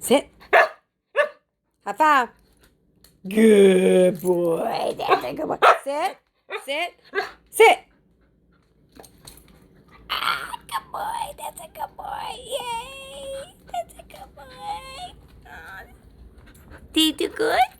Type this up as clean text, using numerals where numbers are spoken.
Sit. High five. Good boy. That's a good boy. Sit. Sit. Sit. Ah, good boy. That's a good boy. Yay. That's a good boy. Did you do good?